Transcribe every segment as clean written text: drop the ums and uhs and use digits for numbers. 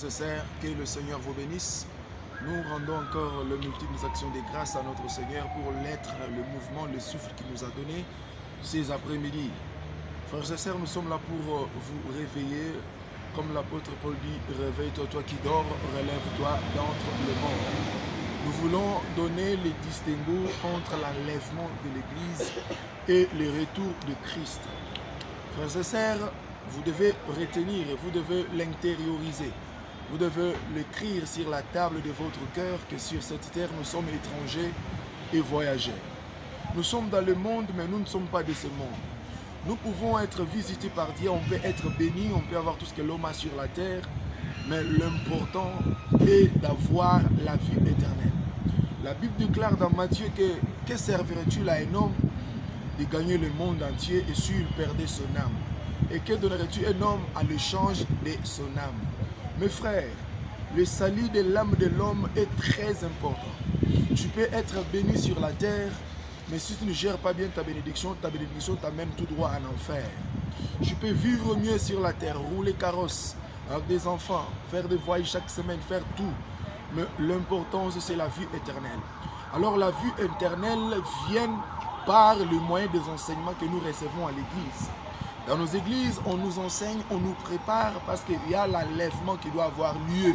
Nécessaire, que le Seigneur vous bénisse. Nous rendons encore les multiples actions de grâce à notre Seigneur pour l'être, le mouvement, le souffle qu'il nous a donné ces après-midi. Frères et sœurs, nous sommes là pour vous réveiller. Comme l'apôtre Paul dit, réveille-toi, toi qui dors, relève-toi d'entre les morts. Nous voulons donner les distinguos entre l'enlèvement de l'Église et le retour de Christ. Frères et sœurs, vous devez retenir, vous devez l'intérioriser. Vous devez l'écrire sur la table de votre cœur que sur cette terre, nous sommes étrangers et voyageurs. Nous sommes dans le monde, mais nous ne sommes pas de ce monde. Nous pouvons être visités par Dieu, on peut être bénis, on peut avoir tout ce que l'homme a sur la terre, mais l'important est d'avoir la vie éternelle. La Bible déclare dans Matthieu que servirais-tu à un homme de gagner le monde entier et s'il perdait son âme? Et que donnerais-tu un homme à l'échange de son âme? Mes frères, le salut de l'âme de l'homme est très important. Tu peux être béni sur la terre, mais si tu ne gères pas bien ta bénédiction t'amène tout droit en enfer. Tu peux vivre mieux sur la terre, rouler carrosse avec des enfants, faire des voyages chaque semaine, faire tout. Mais l'important, c'est la vie éternelle. Alors la vie éternelle vient par le moyen des enseignements que nous recevons à l'église. Dans nos églises, on nous enseigne, on nous prépare parce qu'il y a l'enlèvement qui doit avoir lieu.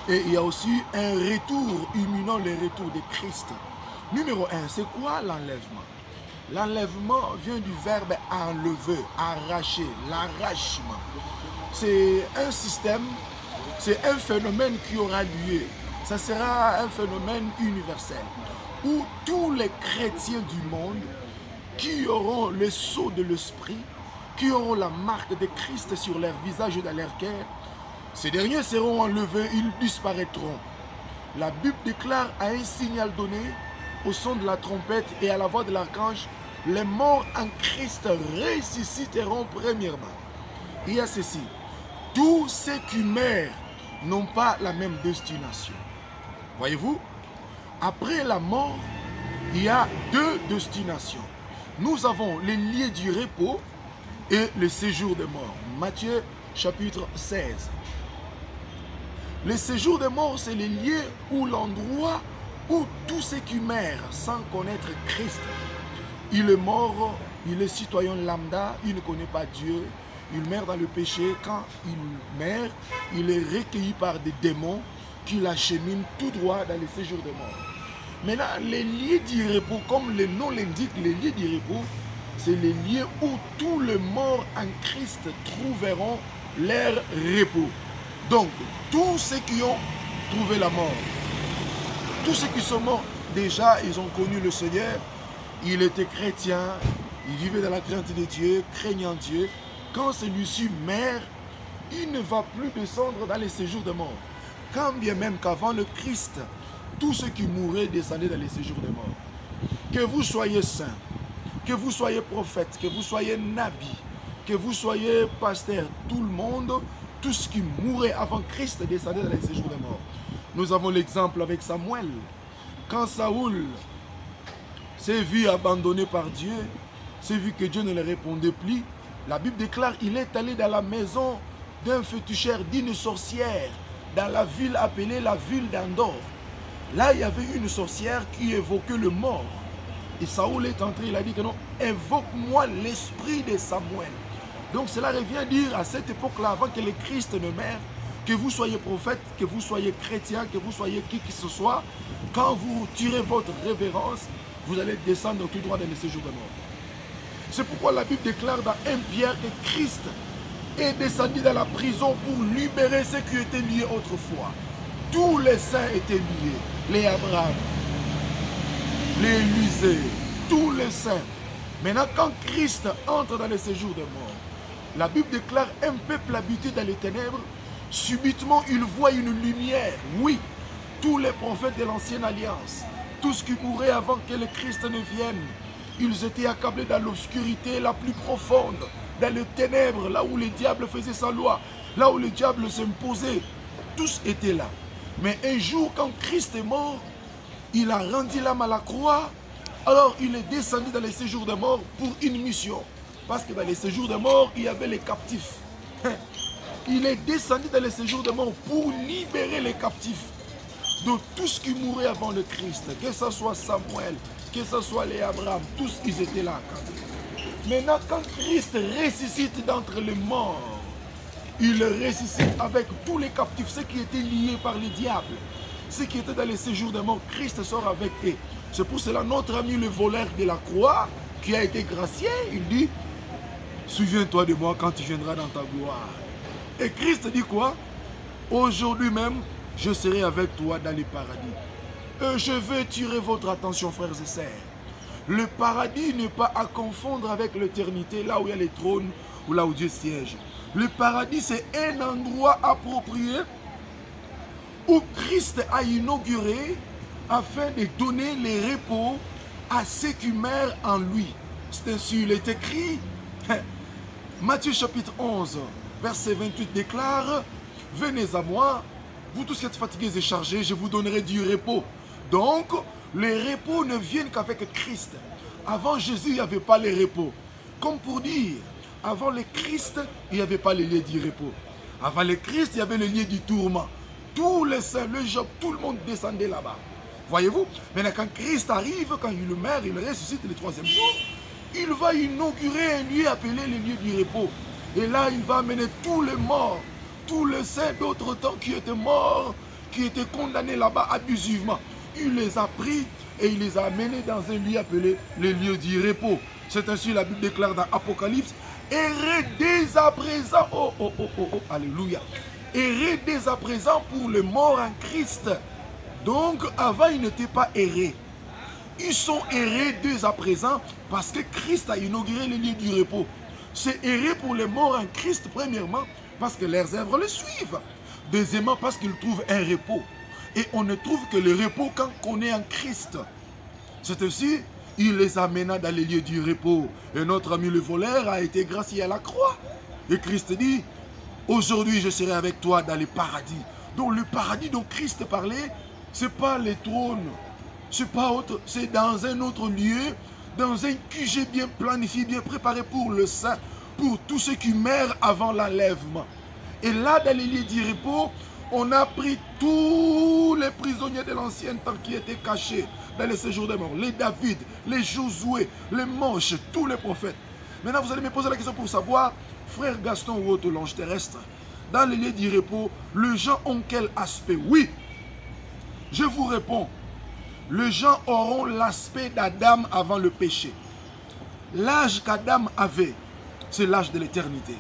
Et il y a aussi un retour imminent, le retour de Christ. Numéro 1, c'est quoi l'enlèvement? L'enlèvement vient du verbe enlever, arracher, l'arrachement. C'est un système, c'est un phénomène qui aura lieu. Ça sera un phénomène universel où tous les chrétiens du monde qui auront le sceau de l'esprit, qui auront la marque de Christ sur leur visage et dans leur cœur, ces derniers seront enlevés, ils disparaîtront. La Bible déclare à un signal donné, au son de la trompette et à la voix de l'archange, les morts en Christ ressusciteront premièrement. Il y a ceci, tous ceux qui meurent n'ont pas la même destination. Voyez-vous, après la mort, il y a deux destinations. Nous avons les lieux du repos et le séjour des morts. Matthieu chapitre 16. Le séjour des morts, c'est le lieu ou l'endroit où tous ceux qui meurent sans connaître Christ, il est mort, il est citoyen lambda, il ne connaît pas Dieu, il meurt dans le péché. Quand il meurt, il est recueilli par des démons qui l'acheminent tout droit dans le séjour des morts. Maintenant, les lieux du repos, comme le nom l'indique, les lieux du repos, c'est les lieux où tous les morts en Christ trouveront leur repos. Donc, tous ceux qui ont trouvé la mort, tous ceux qui sont morts, déjà, ils ont connu le Seigneur. Il était chrétien, il vivait dans la crainte de Dieu, craignant Dieu. Quand celui-ci meurt, il ne va plus descendre dans les séjours de mort. Quand bien même qu'avant le Christ, tous ceux qui mouraient descendaient dans les séjours de mort. Que vous soyez saint, que vous soyez prophète, que vous soyez nabi, que vous soyez pasteur, tout le monde, tous ceux qui mouraient avant Christ descendaient dans les séjours de mort. Nous avons l'exemple avec Samuel. Quand Saoul s'est vu abandonné par Dieu, s'est vu que Dieu ne le répondait plus, la Bible déclare qu'il est allé dans la maison d'un féticheur, d'une sorcière, dans la ville appelée la ville d'Endor. Là, il y avait une sorcière qui évoquait le mort. Et Saoul est entré, il a dit que non, évoque-moi l'esprit de Samuel. Donc cela revient à dire à cette époque-là, avant que le Christ ne meure, que vous soyez prophète, que vous soyez chrétien, que vous soyez qui que ce soit, quand vous tirez votre révérence, vous allez descendre tout droit dans le séjour de mort. C'est pourquoi la Bible déclare dans 1 Pierre que Christ est descendu dans la prison pour libérer ceux qui étaient liés autrefois. Tous les saints étaient liés. Les Abraham, les Élisée, tous les saints. Maintenant, quand Christ entre dans le séjour de mort, la Bible déclare un peuple habité dans les ténèbres, subitement il voit une lumière. Oui, tous les prophètes de l'ancienne alliance, tous qui mouraient avant que le Christ ne vienne, ils étaient accablés dans l'obscurité la plus profonde, dans les ténèbres, là où le diable faisait sa loi, là où le diable s'imposait. Tous étaient là. Mais un jour, quand Christ est mort, il a rendu l'âme à la croix. Alors il est descendu dans les séjours de mort pour une mission. Parce que dans les séjours de mort, il y avait les captifs. Il est descendu dans les séjours de mort pour libérer les captifs de tout ce qui mourait avant le Christ. Que ce soit Samuel, que ce soit les Abraham, tous ils étaient là. Maintenant, quand Christ ressuscite d'entre les morts, il ressuscite avec tous les captifs, ceux qui étaient liés par le diable, ceux qui étaient dans les séjours de mort. Christ sort avec eux. C'est pour cela notre ami le voleur de la croix, qui a été gracié, il dit, souviens-toi de moi quand tu viendras dans ta gloire. Et Christ dit quoi? Aujourd'hui même, je serai avec toi dans le paradis. Je veux tirer votre attention, frères et sœurs. Le paradis n'est pas à confondre avec l'éternité, là où il y a les trônes, ou là où Dieu siège. Le paradis, c'est un endroit approprié où Christ a inauguré afin de donner le repos à ceux qui meurent en lui. C'est ainsi, il est écrit, Matthieu chapitre 11, verset 28 déclare, « Venez à moi, vous tous qui êtes fatigués et chargés, je vous donnerai du repos. » Donc, les repos ne viennent qu'avec Christ. Avant Jésus, il n'y avait pas les repos. Comme pour dire, avant le Christ, il n'y avait pas les lieux du repos. Avant le Christ, il y avait le lieu du tourment. Tous les saints, le Job, tout le monde descendait là-bas. Voyez-vous? Maintenant, quand Christ arrive, quand il meurt, il ressuscite le troisième jour, il va inaugurer un lieu appelé le lieu du repos. Et là, il va amener tous les morts, tous les saints d'autres temps qui étaient morts, qui étaient condamnés là-bas abusivement. Il les a pris et il les a amenés dans un lieu appelé le lieu du repos. C'est ainsi la Bible déclare dans Apocalypse, errez dès à présent, alléluia, errez dès à présent pour les morts en Christ. Donc avant ils n'étaient pas errés. Ils sont errés dès à présent parce que Christ a inauguré le lieu du repos. C'est errer pour les morts en Christ premièrement parce que leurs œuvres le suivent. Deuxièmement parce qu'ils trouvent un repos. Et on ne trouve que le repos quand on est en Christ. C'est ainsi, il les amena dans les lieux du repos. Et notre ami le voleur a été gracié à la croix. Et Christ dit, aujourd'hui je serai avec toi dans le paradis. Donc le paradis dont Christ parlait, ce n'est pas les trônes. C'est pas autre, c'est dans un autre lieu, dans un QG bien planifié, bien préparé pour le saint, pour tous ceux qui meurent avant l'enlèvement. Et là, dans les lieux du repos, on a pris tous les prisonniers de l'ancien temps qui étaient cachés dans les séjours des morts. Les David, les Josué, les Moïse, tous les prophètes. Maintenant, vous allez me poser la question pour savoir, frère Gaston ou autre l'ange terrestre, dans les lieux du repos, les gens ont quel aspect? Oui, je vous réponds. Les gens auront l'aspect d'Adam avant le péché. L'âge qu'Adam avait, c'est l'âge de l'éternité.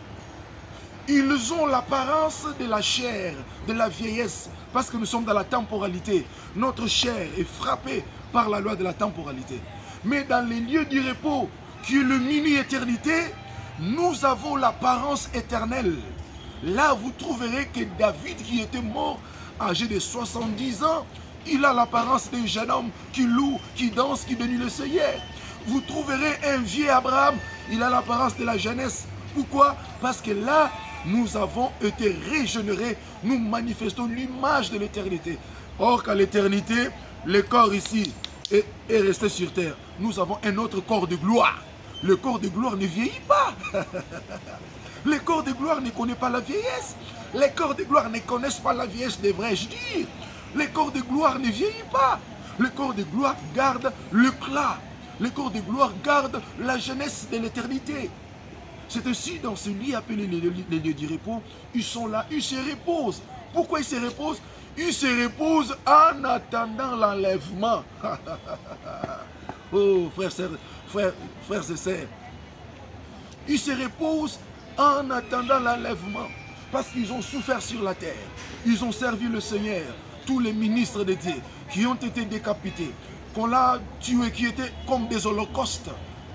Ils ont l'apparence de la chair, de la vieillesse, parce que nous sommes dans la temporalité. Notre chair est frappée par la loi de la temporalité. Mais dans les lieux du repos, qui est le mini-éternité, nous avons l'apparence éternelle. Là, vous trouverez que David, qui était mort, âgé de 70 ans, il a l'apparence d'un jeune homme qui loue, qui danse, qui bénit le Seigneur. Vous trouverez un vieux Abraham, il a l'apparence de la jeunesse. Pourquoi? Parce que là, nous avons été régénérés, nous manifestons l'image de l'éternité. Or qu'à l'éternité, le corps ici est resté sur terre. Nous avons un autre corps de gloire. Le corps de gloire ne vieillit pas. Le corps de gloire ne connaît pas la vieillesse. Les corps de gloire ne connaissent pas la vieillesse, devrais-je dire. Le corps de gloire ne vieillit pas. Le corps de gloire garde l'éclat. Le corps de gloire garde la jeunesse de l'éternité. C'est ainsi dans ce lit appelé les lieux du repos, ils sont là, ils se reposent. Pourquoi ils se reposent? Ils se reposent en attendant l'enlèvement. Oh, frères et sœurs. Ils se reposent en attendant l'enlèvement. Parce qu'ils ont souffert sur la terre. Ils ont servi le Seigneur. Tous les ministres de Dieu qui ont été décapités, qu'on a tués, qui étaient comme des holocaustes,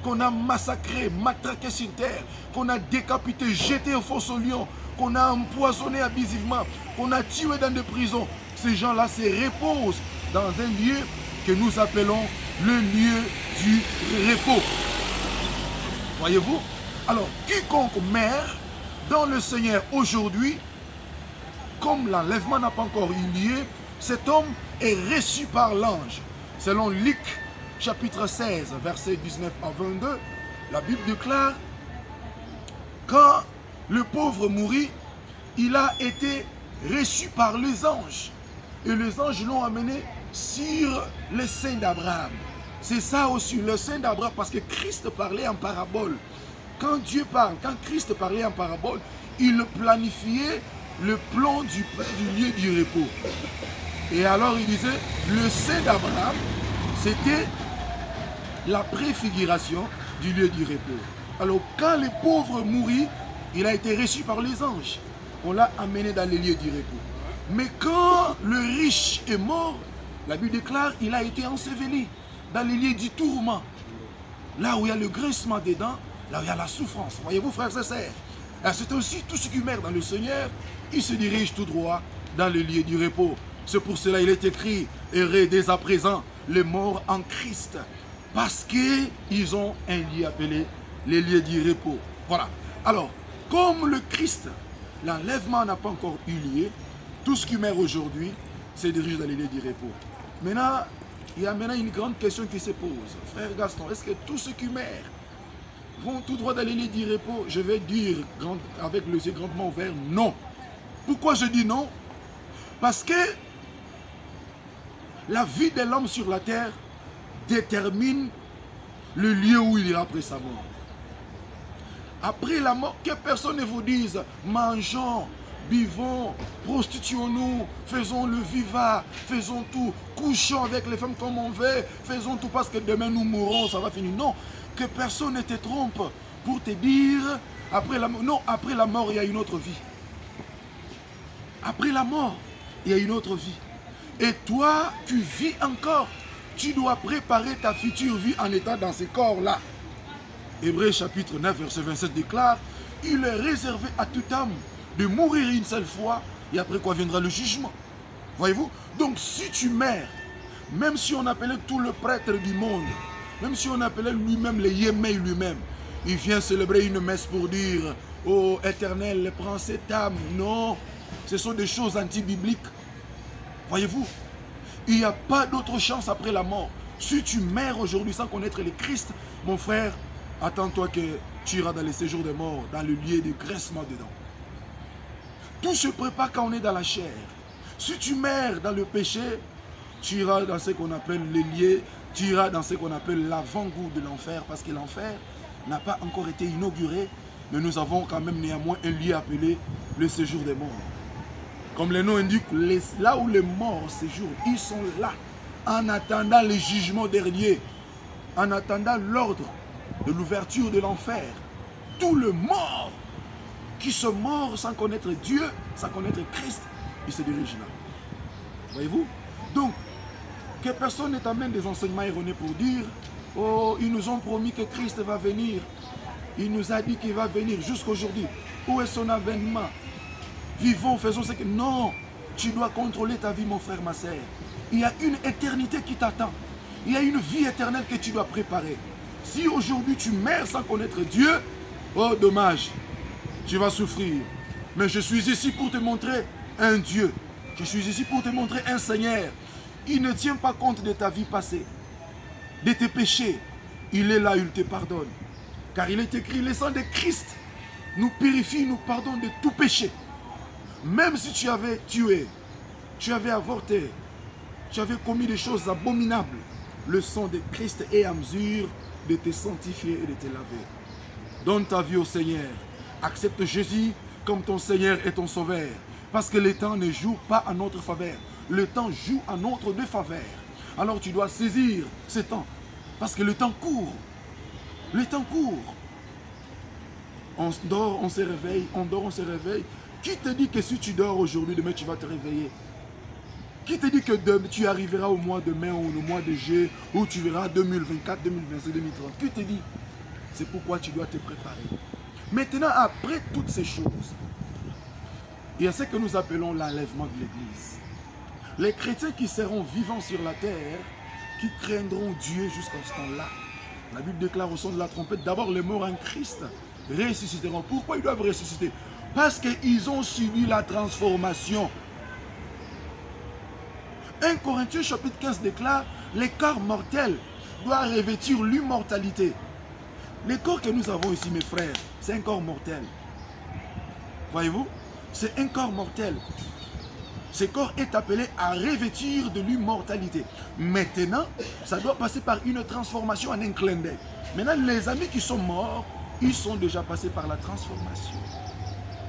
qu'on a massacrés, matraqués sur terre, qu'on a décapité, jeté au fosse au lion, qu'on a empoisonné abusivement, qu'on a tué dans des prisons. Ces gens-là se reposent dans un lieu que nous appelons le lieu du repos. Voyez-vous? Alors, quiconque meurt dans le Seigneur aujourd'hui, comme l'enlèvement n'a pas encore eu lieu, cet homme est reçu par l'ange. Selon Luc, chapitre 16, versets 19 à 22, la Bible déclare, quand le pauvre mourit, il a été reçu par les anges. Et les anges l'ont amené sur le sein d'Abraham. C'est ça aussi, le sein d'Abraham, parce que Christ parlait en parabole. Quand Dieu parle, quand Christ parlait en parabole, il planifiait le plan du lieu du repos. Et alors il disait, le sein d'Abraham, c'était la préfiguration du lieu du repos. Alors quand les pauvres mourirent, il a été reçu par les anges. On l'a amené dans les lieux du repos. Mais quand le riche est mort, la Bible déclare, il a été enseveli dans les lieux du tourment. Là où il y a le grincement des dents, là où il y a la souffrance. Voyez-vous, frères et sœurs, c'est aussi tout ce qui meurt dans le Seigneur, il se dirige tout droit dans les lieux du repos. C'est pour cela qu'il est écrit, errez dès à présent les morts en Christ, parce qu'ils ont un lieu appelé les lieux du repos. Voilà. Alors, comme le Christ, l'enlèvement n'a pas encore eu lieu, tout ce qui meurt aujourd'hui se dirige dans les lieux du repos. Maintenant, il y a maintenant une grande question qui se pose. Frère Gaston, est-ce que tous ceux qui meurent vont tout droit dans les lieux du repos? Je vais dire avec les yeux grandement ouverts, non. Pourquoi je dis non? Parce que la vie de l'homme sur la terre détermine le lieu où il ira après sa mort. Après la mort, que personne ne vous dise, mangeons, buvons, prostituons-nous, faisons le viva, faisons tout, couchons avec les femmes comme on veut, faisons tout parce que demain nous mourrons, ça va finir. Non, que personne ne te trompe pour te dire, après la mort, non, après la mort, il y a une autre vie. Après la mort, il y a une autre vie. Et toi, tu vis encore. Tu dois préparer ta future vie en étant dans ce corps-là. Hébreux chapitre 9, verset 27 déclare, il est réservé à toute âme de mourir une seule fois, et après quoi viendra le jugement. Voyez-vous? Donc si tu meurs, même si on appelait tout le prêtre du monde, même si on appelait lui-même le Yémé lui-même, il vient célébrer une messe pour dire, oh Éternel, prends cette âme. Non, ce sont des choses anti-bibliques. Voyez-vous? Il n'y a pas d'autre chance après la mort. Si tu meurs aujourd'hui sans connaître le Christ, mon frère, attends-toi que tu iras dans les séjours des morts, dans le lieu de graissement dedans. Tout se prépare quand on est dans la chair. Si tu meurs dans le péché, tu iras dans ce qu'on appelle les lieux, tu iras dans ce qu'on appelle l'avant-goût de l'enfer, parce que l'enfer n'a pas encore été inauguré, mais nous avons quand même néanmoins un lieu appelé le séjour des morts. Comme le nom indique, là où les morts séjournent, ils sont là, en attendant le jugement dernier, en attendant l'ordre de l'ouverture de l'enfer. Tout le mort qui se mord sans connaître Dieu, sans connaître Christ, il se dirige là. Voyez-vous? Donc, que personne ne t'amène des enseignements erronés pour dire, oh, ils nous ont promis que Christ va venir. Il nous a dit qu'il va venir jusqu'aujourd'hui. Où est son avènement? Vivons, faisons ce que... Non, tu dois contrôler ta vie, mon frère, ma sœur. Il y a une éternité qui t'attend. Il y a une vie éternelle que tu dois préparer. Si aujourd'hui tu meurs sans connaître Dieu, oh dommage, tu vas souffrir. Mais je suis ici pour te montrer un Dieu. Je suis ici pour te montrer un Seigneur. Il ne tient pas compte de ta vie passée, de tes péchés. Il est là, il te pardonne. Car il est écrit, le sang de Christ nous purifie, nous pardonne de tout péché. Même si tu avais tué, tu avais avorté, tu avais commis des choses abominables, le sang de Christ est à mesure de te sanctifier et de te laver. Donne ta vie au Seigneur. Accepte Jésus comme ton Seigneur et ton Sauveur. Parce que le temps ne joue pas à notre faveur. Le temps joue à notre défaveur. Alors tu dois saisir ce temps. Parce que le temps court. Le temps court. On dort, on se réveille. On dort, on se réveille. Qui te dit que si tu dors aujourd'hui, demain tu vas te réveiller? Qui te dit que tu arriveras au mois de mai ou au mois de juillet, où tu verras 2024, 2025, 2030? Qui te dit? C'est pourquoi tu dois te préparer. Maintenant, après toutes ces choses, il y a ce que nous appelons l'enlèvement de l'Église. Les chrétiens qui seront vivants sur la terre, qui craindront Dieu jusqu'à ce temps-là. La Bible déclare au son de la trompette, d'abord les morts en Christ ressusciteront. Pourquoi ils doivent ressusciter? Parce qu'ils ont subi la transformation. 1 Corinthiens chapitre 15 déclare, les corps mortels doivent revêtir l'immortalité. Le corps que nous avons ici, mes frères, c'est un corps mortel. Voyez-vous? C'est un corps mortel. Ce corps est appelé à revêtir de l'immortalité. Maintenant, ça doit passer par une transformation en un clin d'œil. Maintenant, les amis qui sont morts, ils sont déjà passés par la transformation.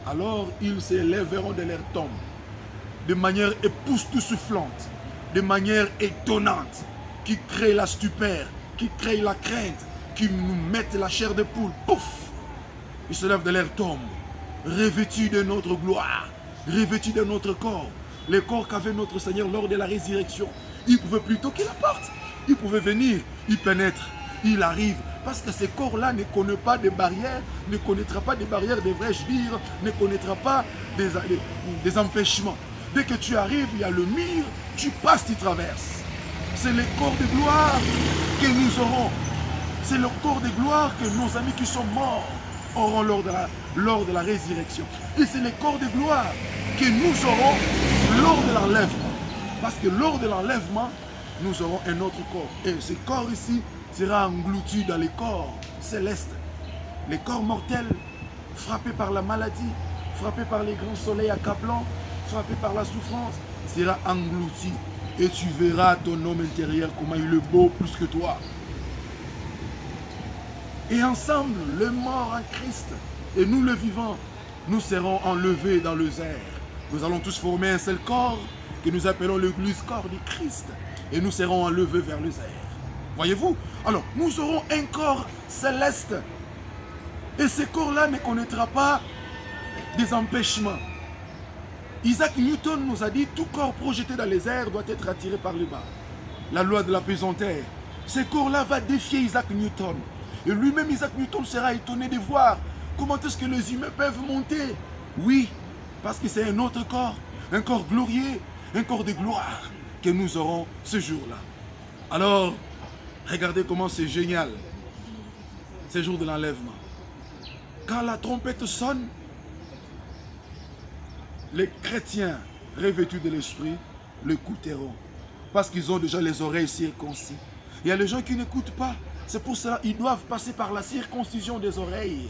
Alors, ils s'élèveront de leur tombe de manière époustouflante, de manière étonnante, qui crée la stupeur, qui crée la crainte, qui nous mettent la chair de poule. Pouf! Ils se lèvent de leur tombe, revêtus de notre gloire, revêtus de notre corps, le corps qu'avait notre Seigneur lors de la résurrection. Il pouvait plutôt qu'il apporte. Il pouvait venir, il pénètre, il arrive. Parce que ce corps-là ne connaît pas de barrières, ne connaîtra pas de barrières, devrais-je dire, ne connaîtra pas des empêchements. Dès que tu arrives, il y a le mur, tu passes, tu traverses. C'est le corps de gloire que nous aurons. C'est le corps de gloire que nos amis qui sont morts auront lors de la résurrection. Et c'est le corps de gloire que nous aurons lors de l'enlèvement. Parce que lors de l'enlèvement, nous aurons un autre corps. Et ce corps ici sera englouti dans les corps célestes. Les corps mortels, frappés par la maladie, frappés par les grands soleils accablants, frappés par la souffrance, sera englouti. Et tu verras ton homme intérieur comment il est beau plus que toi. Et ensemble, le mort en Christ et nous le vivant, nous serons enlevés dans les airs. Nous allons tous former un seul corps que nous appelons l'église corps du Christ. Et nous serons enlevés vers les airs. Voyez-vous? Alors, nous aurons un corps céleste. Et ce corps-là ne connaîtra pas des empêchements. Isaac Newton nous a dit tout corps projeté dans les airs doit être attiré par le bas. La loi de la pesanteur. Ce corps-là va défier Isaac Newton. Et lui-même, Isaac Newton sera étonné de voir comment est-ce que les humains peuvent monter. Oui, parce que c'est un autre corps, un corps glorieux, un corps de gloire que nous aurons ce jour-là. Alors, regardez comment c'est génial, ce jour de l'enlèvement. Quand la trompette sonne, les chrétiens revêtus de l'esprit l'écouteront. Parce qu'ils ont déjà les oreilles circoncis. Il y a les gens qui n'écoutent pas. C'est pour cela qu'ils doivent passer par la circoncision des oreilles.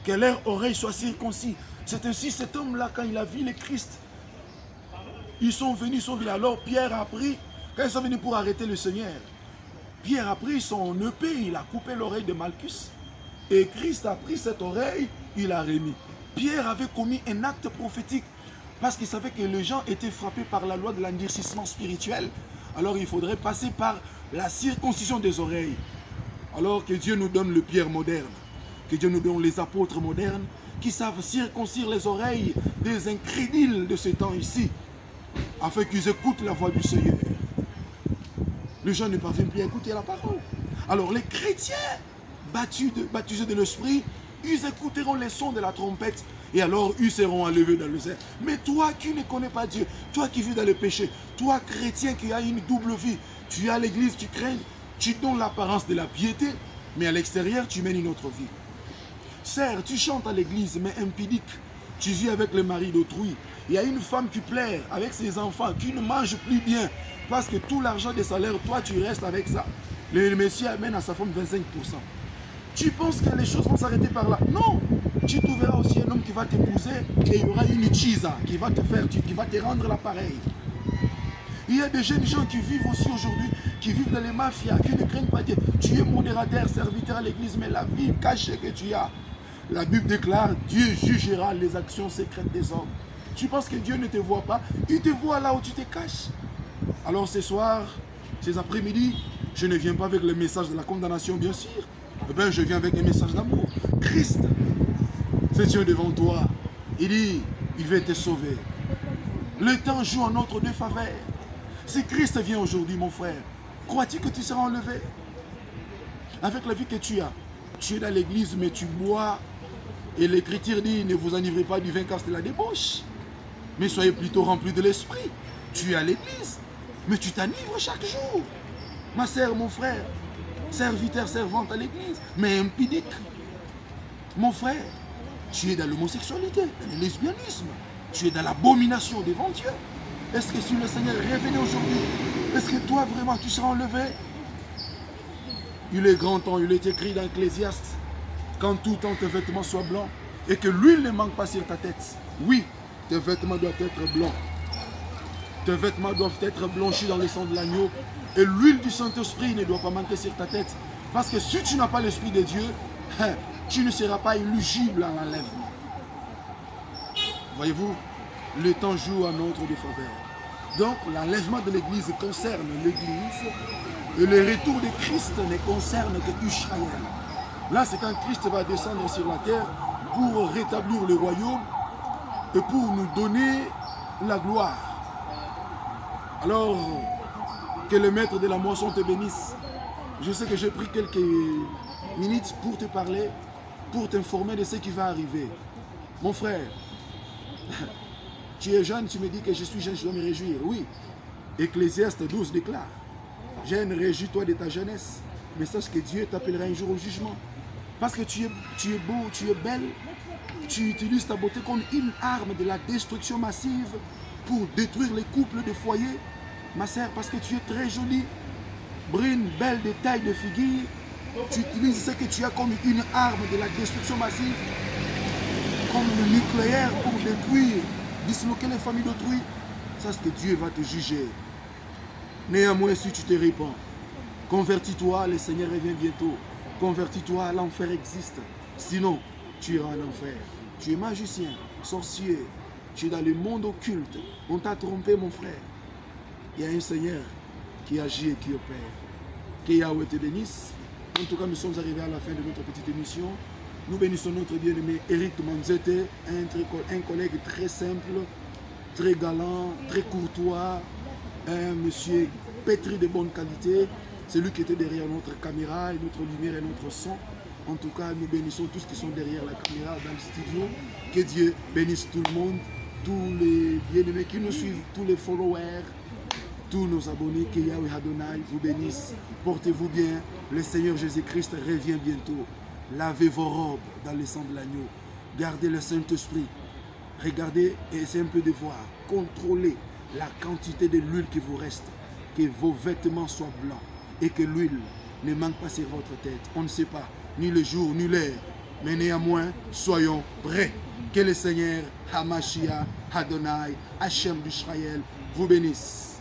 Que leurs oreilles soient circoncis. C'est ainsi cet homme-là, quand il a vu le Christ, ils sont venus. Alors Pierre a pris, quand ils sont venus pour arrêter le Seigneur, Pierre a pris son épée, il a coupé l'oreille de Malchus. Et Christ a pris cette oreille, il a remis. Pierre avait commis un acte prophétique parce qu'il savait que les gens étaient frappés par la loi de l'endurcissement spirituel. Alors il faudrait passer par la circoncision des oreilles. Alors que Dieu nous donne le Pierre moderne, que Dieu nous donne les apôtres modernes qui savent circoncire les oreilles des incrédules de ce temps ici, afin qu'ils écoutent la voix du Seigneur. Les gens ne parviennent plus à écouter la parole. Alors les chrétiens baptisés de l'esprit, ils écouteront les sons de la trompette et alors ils seront enlevés dans le air. Mais toi qui ne connais pas Dieu, toi qui vis dans le péché, toi chrétien qui as une double vie, tu es à l'église, tu crains, tu donnes l'apparence de la piété, mais à l'extérieur tu mènes une autre vie. Certes, tu chantes à l'église, mais impudique, tu vis avec le mari d'autrui. Il y a une femme qui pleure avec ses enfants, qui ne mange plus bien, parce que tout l'argent des salaires, toi tu restes avec ça. Le monsieur amène à sa femme 25%. Tu penses que les choses vont s'arrêter par là? Non! Tu trouveras aussi un homme qui va t'épouser et il y aura une chisa qui va te faire, qui va te rendre l'appareil. Il y a des jeunes gens qui vivent aussi aujourd'hui, qui vivent dans les mafias, qui ne craignent pas Dieu. Tu es modérateur, serviteur à l'église, mais la vie cachée que tu as, la Bible déclare, Dieu jugera les actions secrètes des hommes. Tu penses que Dieu ne te voit pas? Il te voit là où tu te caches. Alors ce soir, ces après-midi, je ne viens pas avec le message de la condamnation, bien sûr. Eh bien, je viens avec un message d'amour. Christ, c'est Dieu devant toi. Il dit, il va te sauver. Le temps joue en notre défaveur. Si Christ vient aujourd'hui, mon frère, crois-tu que tu seras enlevé? Avec la vie que tu as, tu es dans l'église, mais tu bois. Et l'Écriture dit, ne vous enivrez pas du vin car c'est la débauche. Mais soyez plutôt remplis de l'esprit. Tu es à l'église, mais tu t'enivres chaque jour. Ma sœur, mon frère, serviteur, servante à l'église, mais impudique. Mon frère, tu es dans l'homosexualité, dans le lesbianisme. Tu es dans l'abomination devant Dieu. Est-ce que si le Seigneur revenait aujourd'hui, est-ce que toi vraiment tu seras enlevé? Il est grand temps, il est écrit dans Ecclésiaste, quand tout temps tes vêtements soient blancs, et que l'huile ne manque pas sur ta tête. Oui, tes vêtements doivent être blancs. Tes vêtements doivent être blanchis dans le sang de l'agneau. Et l'huile du Saint-Esprit ne doit pas manquer sur ta tête. Parce que si tu n'as pas l'Esprit de Dieu, tu ne seras pas éligible à l'enlèvement. Voyez-vous, le temps joue à notre défaveur. Donc, l'enlèvement de l'Église concerne l'Église et le retour de Christ ne concerne que Israël. Là, c'est quand Christ va descendre sur la terre pour rétablir le royaume et pour nous donner la gloire. Alors, que le maître de la moisson te bénisse. Je sais que j'ai pris quelques minutes pour te parler, pour t'informer de ce qui va arriver. Mon frère, tu es jeune, tu me dis que je suis jeune, je dois me réjouir. Oui, Ecclésiaste 12 déclare, jeune, réjouis-toi de ta jeunesse, mais sache que Dieu t'appellera un jour au jugement. Parce que tu es beau, tu es belle, tu utilises ta beauté comme une arme de la destruction massive pour détruire les couples de foyer. Ma sœur, parce que tu es très jolie, brune, belle de taille de figure, tu utilises ce que tu as comme une arme de la destruction massive, comme le nucléaire pour détruire, disloquer les familles d'autrui. Sache que Dieu va te juger. Néanmoins, si tu te répands, convertis-toi, le Seigneur revient bientôt. Convertis-toi, l'enfer existe. Sinon, tu iras en enfer. Tu es magicien, sorcier, tu es dans le monde occulte. On t'a trompé, mon frère. Il y a un Seigneur qui agit et qui opère. Que Yahweh te bénisse. En tout cas, nous sommes arrivés à la fin de notre petite émission. Nous bénissons notre bien-aimé Eric Manzete, un collègue très simple, très galant, très courtois, un monsieur pétri de bonne qualité. C'est lui qui était derrière notre caméra, et notre lumière et notre son. En tout cas, nous bénissons tous qui sont derrière la caméra dans le studio. Que Dieu bénisse tout le monde, tous les bien-aimés qui nous suivent, tous les followers, tous nos abonnés. Que Yahweh Adonai vous bénisse. Portez-vous bien. Le Seigneur Jésus-Christ revient bientôt. Lavez vos robes dans le sang de l'agneau. Gardez le Saint-Esprit. Regardez et essayez un peu de voir. Contrôlez la quantité de l'huile qui vous reste. Que vos vêtements soient blancs. Et que l'huile ne manque pas sur votre tête. On ne sait pas ni le jour ni l'heure. Mais néanmoins, soyons prêts. Que le Seigneur, Hamashiach, Adonai, Hachem d'Israël vous bénisse.